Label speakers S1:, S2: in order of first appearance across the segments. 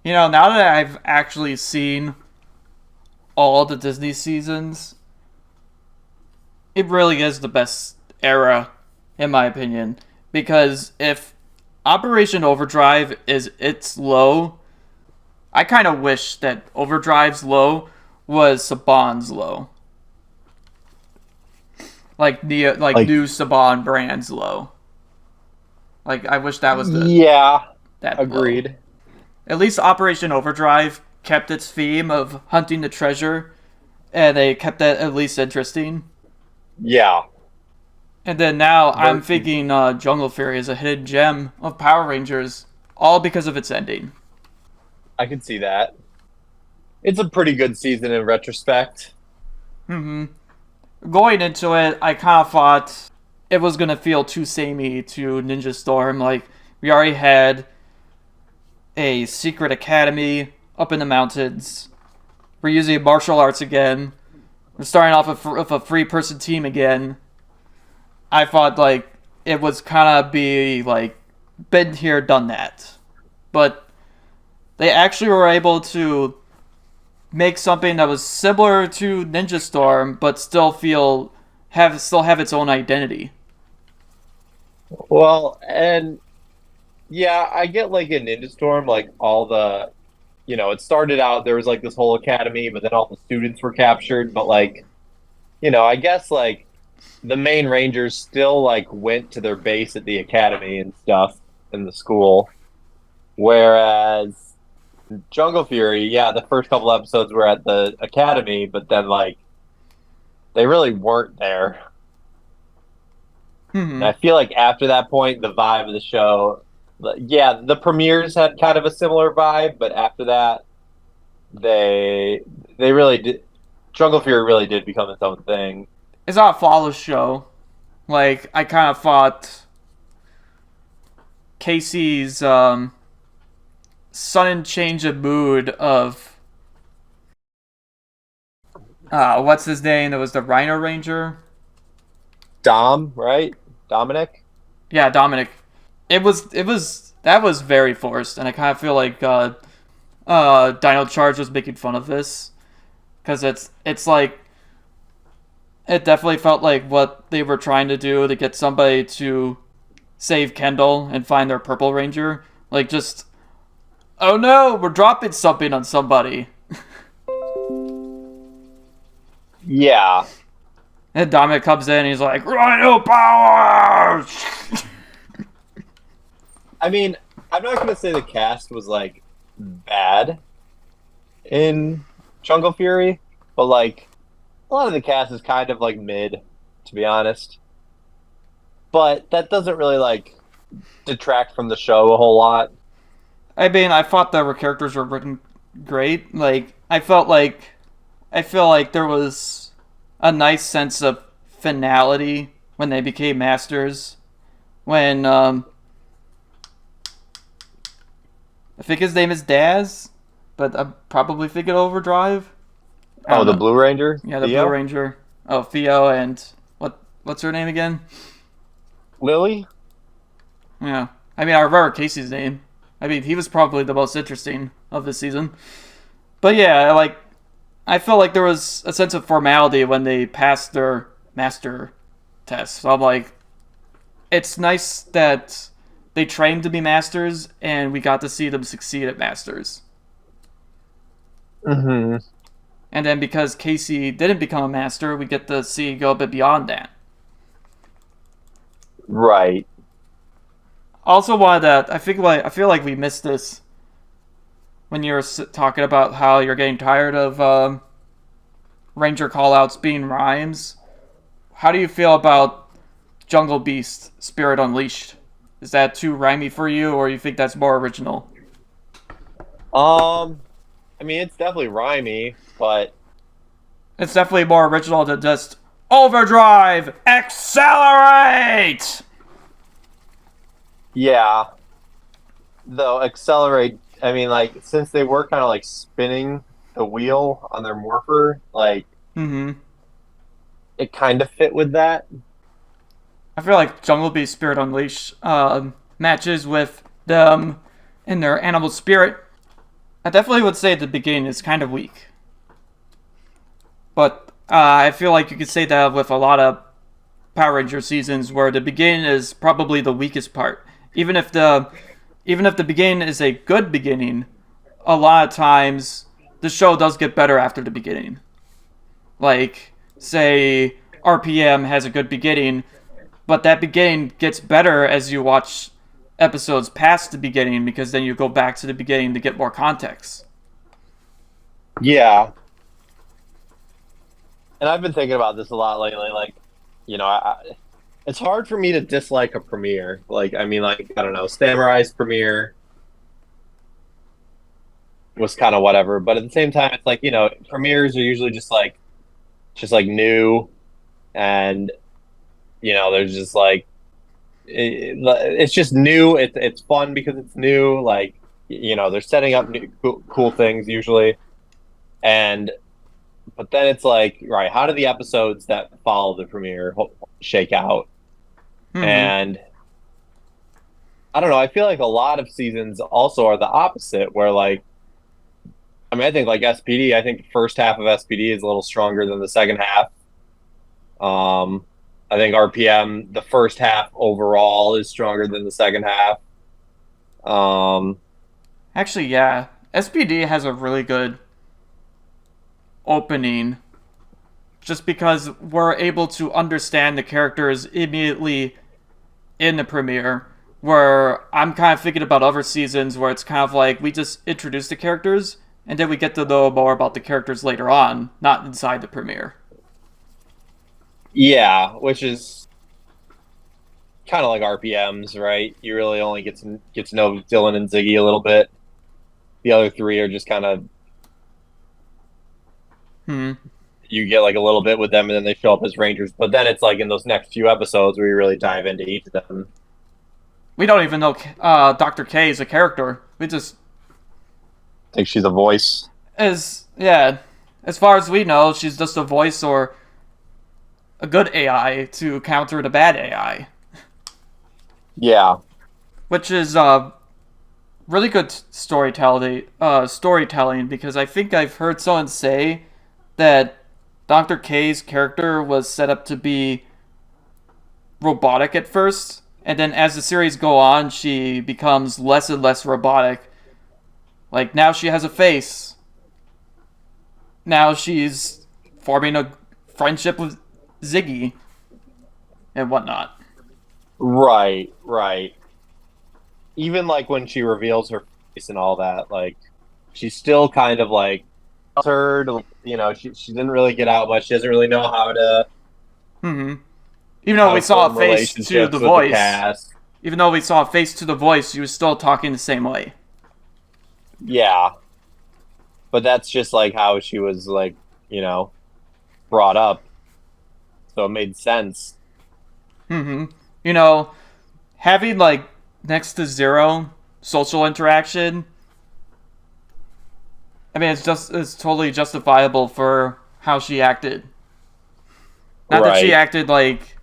S1: Now that I've actually seen all the Disney seasons, it really is the best era, in my opinion. Because if Operation Overdrive is its low, I kind of wish that Overdrive's low was Saban's low, like
S2: Like,
S1: new Saban brand's low. Like I wish that was the
S2: yeah,
S1: that low.
S2: agreed.
S1: At least Operation Overdrive kept its theme of hunting the treasure, and they kept that at least interesting.
S2: Yeah,
S1: And then now I'm
S2: versus
S1: thinking Jungle Fury is a hidden gem of Power Rangers, all because of its ending.
S2: I can see that. It's a pretty good season in retrospect.
S1: Hmm. Going into it, I kind of thought it was gonna feel too samey to Ninja Storm. Like we already had a secret academy up in the mountains. We're using martial arts again. We're starting off with a three-person team again. I thought like it was kind of be like been here, done that, but they actually were able to make something that was similar to Ninja Storm, but still have its own identity.
S2: Well, and yeah, I get like in Ninja Storm, like it started out there was like this whole academy, but then all the students were captured. But like, I guess like the main Rangers still like went to their base at the academy and stuff in the school. Whereas Jungle Fury, yeah, the first couple episodes were at the academy, but then like they really weren't there. And I
S1: Hmm.
S2: feel like after that point, the vibe of the show, yeah, the premieres had kind of a similar vibe, but after that, they they really did. Jungle Fury really did become its own thing.
S1: It's not a flawless show. Like I kind of thought Casey's sudden change of mood of what's his name? That was the Rhino Ranger.
S2: Dom, right? Dominic.
S1: Yeah, Dominic. It was that was very forced, and I kind of feel like Dino Charge was making fun of this because it's like it definitely felt like what they were trying to do to get somebody to save Kendall and find their Purple Ranger. Like just oh no, we're dropping something on somebody.
S2: Yeah,
S1: And Dominic comes in and he's like, Rhino Power!
S2: I mean, I'm not gonna say the cast was like bad in Jungle Fury, but like a lot of the cast is kind of like mid, to be honest. But that doesn't really like detract from the show a whole lot.
S1: I mean, I thought the characters were written great. Like, I feel like there was a nice sense of finality when they became masters. When, I think his name is Daz, but I'm probably thinking Overdrive. I
S2: Oh,
S1: don't
S2: the
S1: know.
S2: Blue Ranger,
S1: Yeah, the Blue
S2: Theo,
S1: Ranger. Oh, Theo and what's her name again?
S2: Lily.
S1: Yeah. I mean, I remember Casey's name. I mean, he was probably the most interesting of the season. But yeah, like I felt like there was a sense of formality when they passed their master test. So I'm like, it's nice that they trained to be masters and we got to see them succeed at masters.
S2: Hmm.
S1: And then because Casey didn't become a master, we get to see go a bit beyond that.
S2: Right.
S1: Also, wanted that I feel like we missed this when you were talking about how you're getting tired of Ranger callouts being rhymes. How do you feel about Jungle Beast Spirit Unleashed? Is that too rhymey for you, or you think that's more original?
S2: Um, I mean, it's definitely rhymey, but
S1: It's definitely more original than just Overdrive Accelerate.
S2: yeah. Though accelerate, I mean, like since they were kind of like spinning the wheel on their morpher, like
S1: Mm-hmm.
S2: it kind of fit with that.
S1: I feel like Jungle Beast Spirit Unleashed matches with them in their animal spirit. I definitely would say the beginning is kind of weak. But I feel like you could say that with a lot of Power Ranger seasons where the beginning is probably the weakest part. Even if the beginning is a good beginning, a lot of times the show does get better after the beginning. Like, say RPM has a good beginning, but that beginning gets better as you watch episodes past the beginning because then you go back to the beginning to get more context.
S2: Yeah. And I've been thinking about this a lot lately. Like, it's hard for me to dislike a premiere. Like, I mean, like, I don't know, Samurai's premiere was kind of whatever, but at the same time, it's like, premieres are usually just like new, and there's just like it's just new. It's fun because it's new. Like, they're setting up new cool things usually, and but then it's like, right, how do the episodes that follow the premiere shake out?
S1: Mm-hmm.
S2: And I don't know. I feel like a lot of seasons also are the opposite, where like, I mean, I think like SPD. I think the first half of SPD is a little stronger than the second half. Um, I think RPM, the first half overall is stronger than the second half. Um,
S1: Actually, yeah. SPD has a really good opening just because we're able to understand the characters immediately in the premiere. Where I'm kind of thinking about other seasons where it's kind of like we just introduce the characters and then we get to know more about the characters later on, not inside the premiere.
S2: yeah, which is kind of like RPMs, right? You really only get to know Dylan and Ziggy a little bit. The other three are just kind of,
S1: Hmm.
S2: you get like a little bit with them, and then they show up as Rangers. But then it's like in those next few episodes where you really dive into each of them.
S1: We don't even know Dr. K is a character. We just
S2: I think she's a voice.
S1: yeah. As far as we know, she's just a voice or a good AI to counter the bad AI,
S2: Yeah,
S1: which is really good storytelling because I think I've heard someone say that Dr. K's character was set up to be robotic at first, and then as the series go on, she becomes less and less robotic. Like now she has a face. Now she's forming a friendship with Ziggy and whatnot.
S2: right, right. Even like when she reveals her face and all that, like she's still kind of like altered. She didn't really get out much. She doesn't really know
S1: Hmm. Even though
S2: how
S1: we
S2: to
S1: saw a
S2: form
S1: face to the
S2: relationships with the
S1: voice,
S2: cast.
S1: even though we saw a face to the voice, she was still talking the same way.
S2: Yeah, but that's just like how she was like, brought up. So it made sense.
S1: Hmm. You know, having like next to zero social interaction, I mean, it's totally justifiable for how she acted. Not that she
S2: Right.
S1: acted like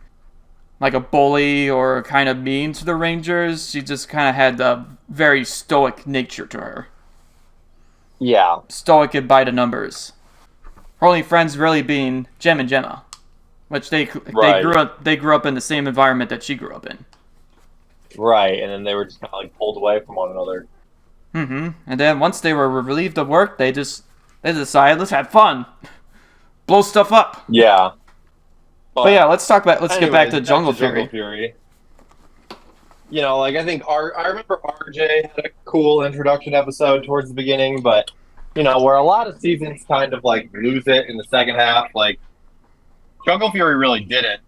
S1: a bully or kind of mean to the Rangers. She just kind of had a very stoic nature to her.
S2: Yeah.
S1: Stoic and by the numbers. Her only friends really being Jem and Gemma, which
S2: Right.
S1: they grew up in the same environment that she grew up in.
S2: Right. And then they were just kind of like pulled away from one another.
S1: And then once they were relieved of work, they decided let's have fun, blow stuff up.
S2: Yeah.
S1: But
S2: But
S1: yeah, let's get back
S2: anyways,
S1: to
S2: back
S1: Jungle
S2: to Jungle
S1: Fury.
S2: Fury. Like I think I remember RJ had a cool introduction episode towards the beginning, but where a lot of seasons kind of like lose it in the second half, like Jungle Fury really didn't.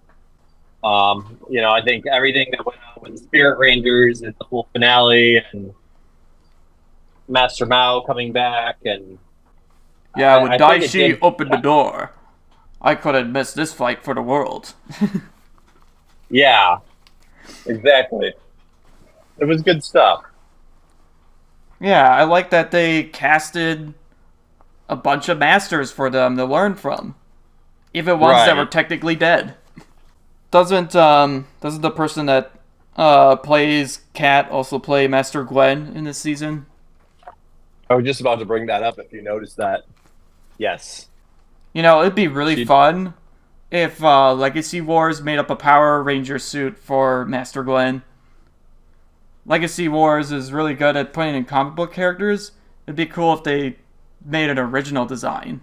S2: I think everything that went on with the Spirit Rangers and the whole finale and Master Mao coming back, and
S1: Yeah, when
S2: I think it
S1: Daishi
S2: did.
S1: opened the door, I couldn't miss this fight for the world.
S2: Yeah, exactly. It was good stuff.
S1: Yeah, I like that they casted a bunch of masters for them to learn from, even ones that were
S2: Right.
S1: technically dead. Doesn't the person that plays Cat also play Master Gwen in this season?
S2: I was just about to bring that up if you noticed that. Yes.
S1: You know, it'd be really
S2: She
S1: fun if Legacy Wars made up a Power Ranger suit for Master Gwen. Legacy Wars is really good at putting in comic book characters. It'd be cool if they made an original design.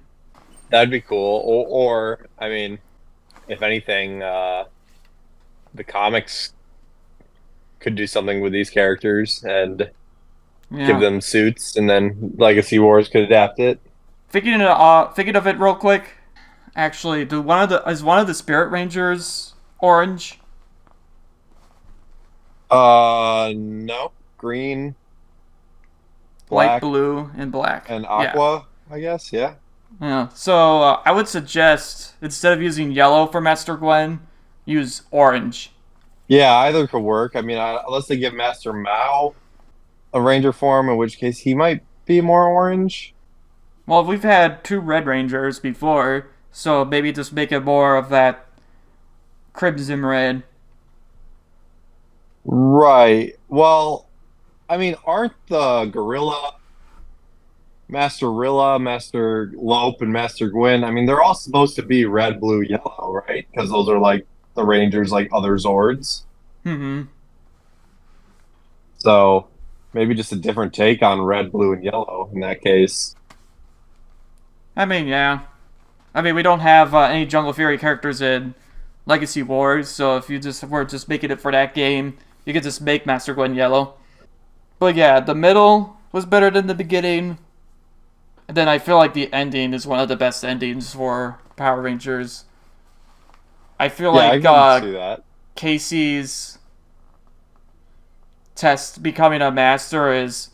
S2: That'd be cool. Or I mean, if anything, the comics could do something with these characters and give
S1: Yeah.
S2: them suits, and then Legacy Wars could adapt it.
S1: Thinking of it real quick. Actually, is one of the Spirit Rangers orange?
S2: No. Green,
S1: Light
S2: black,
S1: blue and black.
S2: and
S1: Yeah.
S2: aqua, I guess. Yeah.
S1: Yeah. So I would suggest instead of using yellow for Master Gwen, use orange.
S2: Yeah, either could work. I mean, unless they give Master Mao a Ranger form, in which case he might be more orange.
S1: Well, we've had two Red Rangers before, so maybe just make it more of that Crimson Red.
S2: Right. Well, I mean, aren't the Gorilla, Master Rilla, Master Lope, and Master Gwyn? I mean, they're all supposed to be red, blue, yellow, right? Because those are like the Rangers, like other Zords.
S1: Hmm.
S2: So maybe just a different take on red, blue, and yellow in that case.
S1: I mean, yeah. I mean, we don't have any Jungle Fury characters in Legacy Wars, so if you just were just making it for that game, you could just make Master Gwen yellow. But yeah, the middle was better than the beginning. And then I feel like the ending is one of the best endings for Power Rangers. I feel
S2: Yeah, I
S1: like
S2: can see that.
S1: Casey's test becoming a master is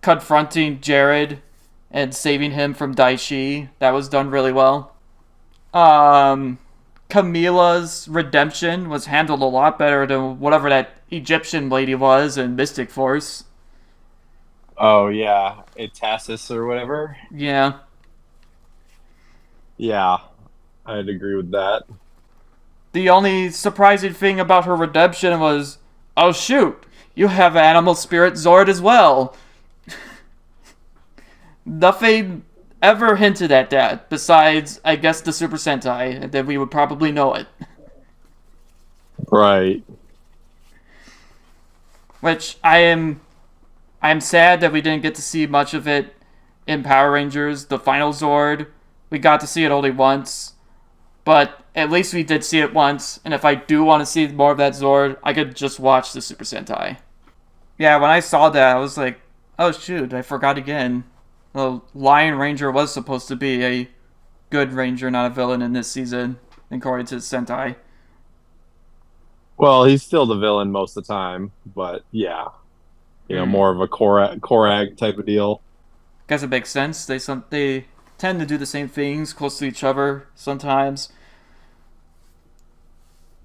S1: confronting Jared and saving him from Daishi. That was done really well. Camila's redemption was handled a lot better than whatever that Egyptian lady was in Mystic Force.
S2: Oh yeah, Itasis or whatever.
S1: Yeah.
S2: Yeah, I'd agree with that.
S1: The only surprising thing about her redemption was, oh shoot, you have Animal Spirit Zord as well. Nothing ever hinted at that, besides, I guess, the Super Sentai, and then we would probably know it.
S2: Right.
S1: Which I am sad that we didn't get to see much of it in Power Rangers. The final Zord, we got to see it only once, but at least we did see it once, and if I do want to see more of that Zord, I could just watch the Super Sentai. Yeah, when I saw that, I was like, oh shoot, I forgot again. The Lion Ranger was supposed to be a good ranger, not a villain in this season, according to Sentai.
S2: Well, he's still the villain most of the time, but yeah, more of a Korag type of deal.
S1: Guess it makes sense. They tend to do the same things close to each other sometimes.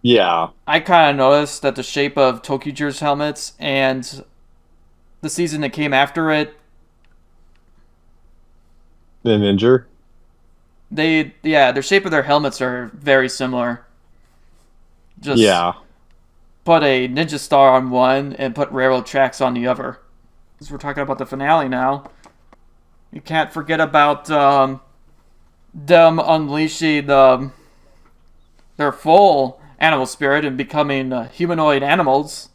S2: Yeah.
S1: I kind of noticed that the shape of Tokyuger's helmets and the season that came after it,
S2: The Ninja.
S1: their shape of their helmets are very similar. Just
S2: Yeah.
S1: put a ninja star on one and put railroad tracks on the other. Because we're talking about the finale now. You can't forget about them unleashing their full animal spirit and becoming humanoid animals.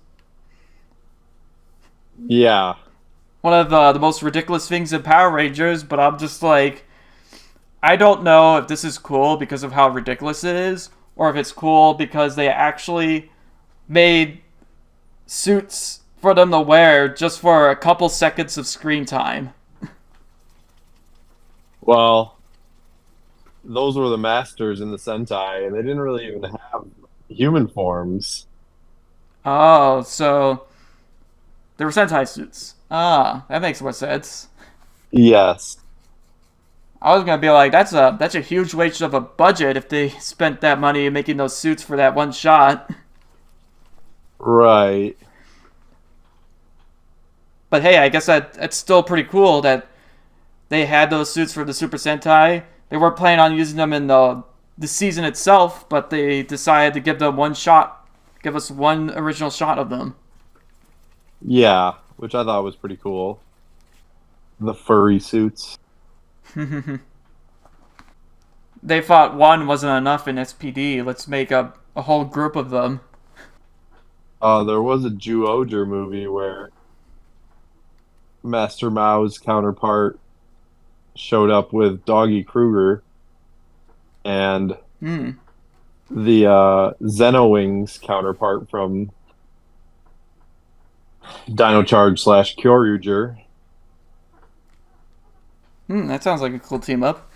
S2: Yeah.
S1: One of the most ridiculous things in Power Rangers, but I'm just like, I don't know if this is cool because of how ridiculous it is, or if it's cool because they actually made suits for them to wear just for a couple seconds of screen time.
S2: Well, those were the masters in the Sentai, and they didn't really even have human forms.
S1: Oh, so they were Sentai suits. Ah, that makes more sense.
S2: Yes.
S1: I was gonna be like, that's a huge waste of a budget if they spent that money making those suits for that one shot.
S2: Right.
S1: But hey, I guess that's still pretty cool that they had those suits for the Super Sentai. They weren't planning on using them in the season itself, but they decided to give them one shot, give us one original shot of them.
S2: Yeah, which I thought was pretty cool.
S3: The furry suits.
S1: They thought one wasn't enough in SPD. Let's make a whole group of them.
S3: There was a Ju-Oger movie where Master Mao's counterpart showed up with Doggy Kruger, and
S1: Hmm.
S3: the Xenowings counterpart from Dino Charge slash Kyoryuger.
S1: That sounds like a cool team up.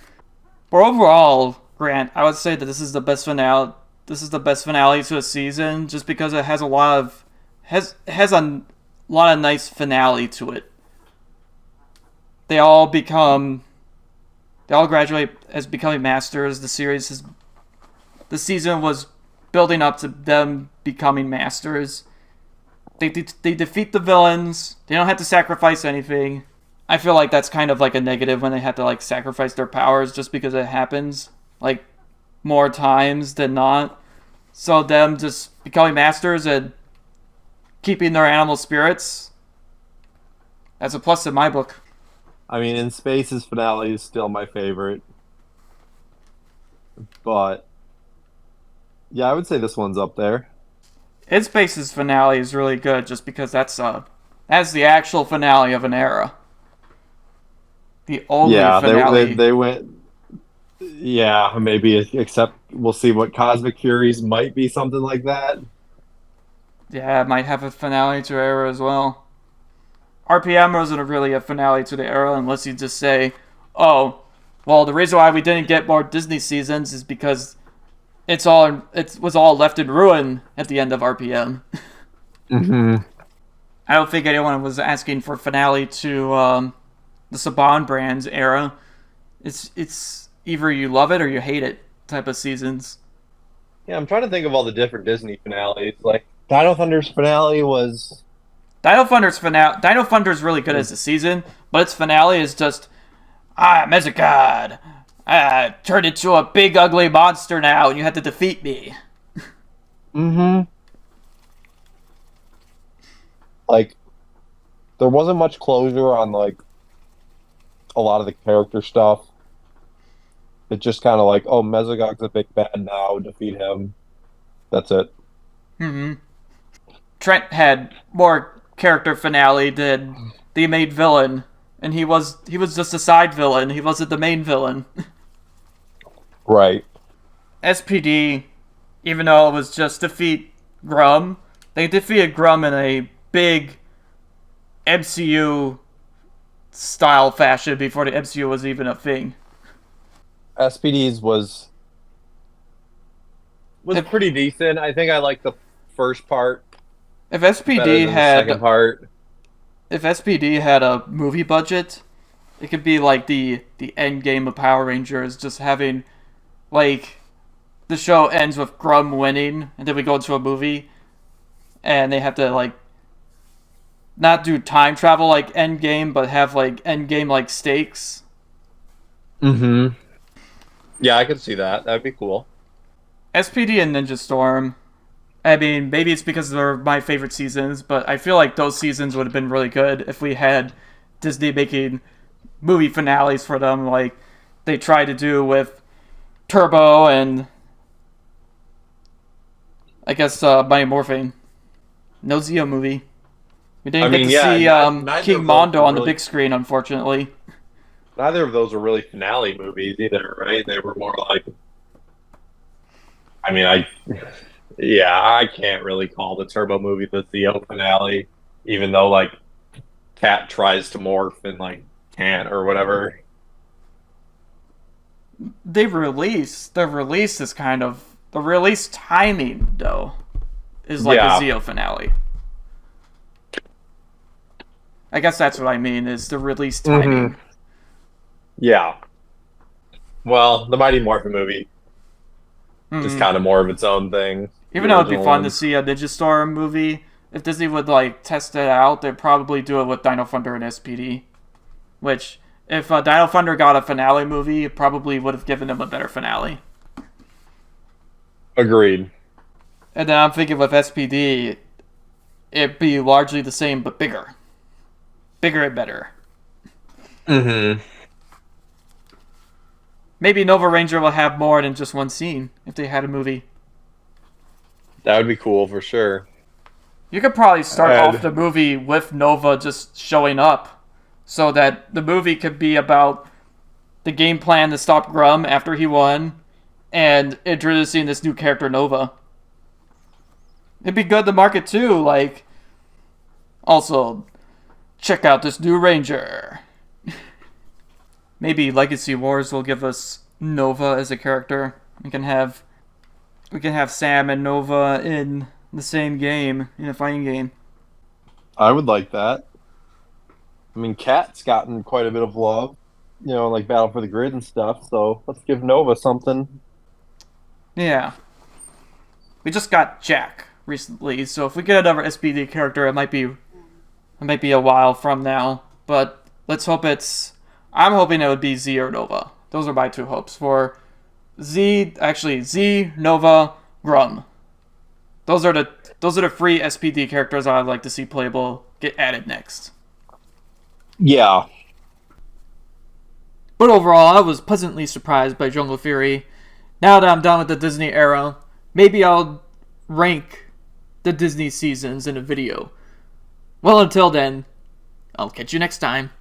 S1: But overall, Grant, I would say that this is the best finale. This is the best finale to a season, just because it has a lot of has a lot of nice finale to it. They all graduate as becoming masters. The season was building up to them becoming masters. They defeat the villains. They don't have to sacrifice anything. I feel like that's kind of like a negative when they have to like sacrifice their powers just because it happens like more times than not. So them just becoming masters and keeping their animal spirits, that's a plus in my book.
S3: I mean, In Space's finale is still my favorite, but yeah, I would say this one's up there.
S1: In Space's finale is really good just because that's the actual finale of an era. The only
S3: Yeah,
S1: finale.
S3: they went. Yeah, maybe except we'll see what Cosmic Furies might be something like that.
S1: Yeah, it might have a finale to era as well. RPM wasn't really a finale to the era unless you just say, oh, well, the reason why we didn't get more Disney seasons is because it was all left in ruin at the end of RPM.
S3: Mm-hmm.
S1: I don't think anyone was asking for finale to the Saban Brands era. It's either you love it or you hate it type of seasons.
S2: Yeah, I'm trying to think of all the different Disney finales. Like Dino Thunder's finale was
S1: Dino Thunder's really good as a season, but its finale is just Mezicod. I turned into a big ugly monster now, and you have to defeat me.
S3: Mm-hmm.
S2: like there wasn't much closure on like a lot of the character stuff. It just kind of like, oh, Mesogog's a big bad now, defeat him. That's it.
S1: Mm-hmm. Trent had more character finale than the main villain, and he was just a side villain. He wasn't the main villain.
S2: Right.
S1: SPD, even though it was just defeat Grum, they defeated Grum in a big MCU style fashion before the MCU was even a thing.
S2: SPD's was
S1: If,
S2: pretty decent. I think I like the first part
S1: if
S2: better
S1: SPD
S2: than the second
S1: had
S2: part.
S1: if SPD had a movie budget, it could be like the end game of Power Rangers, just having like the show ends with Grum winning, and then we go into a movie, and they have to like not do time travel like Endgame, but have like Endgame like stakes.
S3: Mm-hmm.
S2: Yeah, I could see that. That'd be cool.
S1: SPD and Ninja Storm. I mean, maybe it's because they're my favorite seasons, but I feel like those seasons would have been really good if we had Disney making movie finales for them, like they tried to do with Turbo and I guess Mighty Morphin. No Zeo movie. We didn't get to see
S2: neither
S1: King
S2: of those
S1: Mondo
S2: were
S1: on the
S2: really-
S1: big screen, unfortunately.
S2: Neither of those were really finale movies either, right? They were more like. I mean, I can't really call the Turbo movie the Theo finale, even though like Cat tries to morph and like can't or whatever.
S1: The release is kind of the release timing though is like
S2: Yeah.
S1: a Zeo finale. I guess that's what I mean is the release timing.
S2: Yeah. Well, the Mighty Morphin movie is
S1: Mhm.
S2: kind of more of its own thing.
S1: Even
S2: The
S1: though it'd be
S2: original
S1: fun
S2: one.
S1: to see a Ninja Storm movie, if Disney would like test it out, they'd probably do it with Dino Thunder and SPD. Which, if Dino Thunder got a finale movie, it probably would have given them a better finale.
S2: Agreed.
S1: And then I'm thinking with SPD, it'd be largely the same but bigger. Bigger and better.
S3: Mm-hmm.
S1: Maybe Nova Ranger will have more than just one scene if they had a movie.
S3: That would be cool for sure.
S1: You could probably start
S3: And-
S1: off the movie with Nova just showing up, so that the movie could be about the game plan to stop Grum after he won, and introducing this new character Nova. It'd be good to market too, like, also, check out this new Ranger. Maybe Legacy Wars will give us Nova as a character. We can have Sam and Nova in the same game, in a fighting game.
S3: I would like that. I mean, Cat's gotten quite a bit of love, like Battle for the Grid and stuff. So let's give Nova something.
S1: Yeah. We just got Jack recently, so if we get another SPD character, it might be a while from now. But let's hope I'm hoping it would be Z or Nova. Those are my two hopes for Z, Nova, Grum. Those are the free SPD characters I'd like to see playable get added next.
S3: Yeah.
S1: But overall, I was pleasantly surprised by Jungle Fury. Now that I'm done with the Disney era, maybe I'll rank the Disney seasons in a video. Well, until then, I'll catch you next time.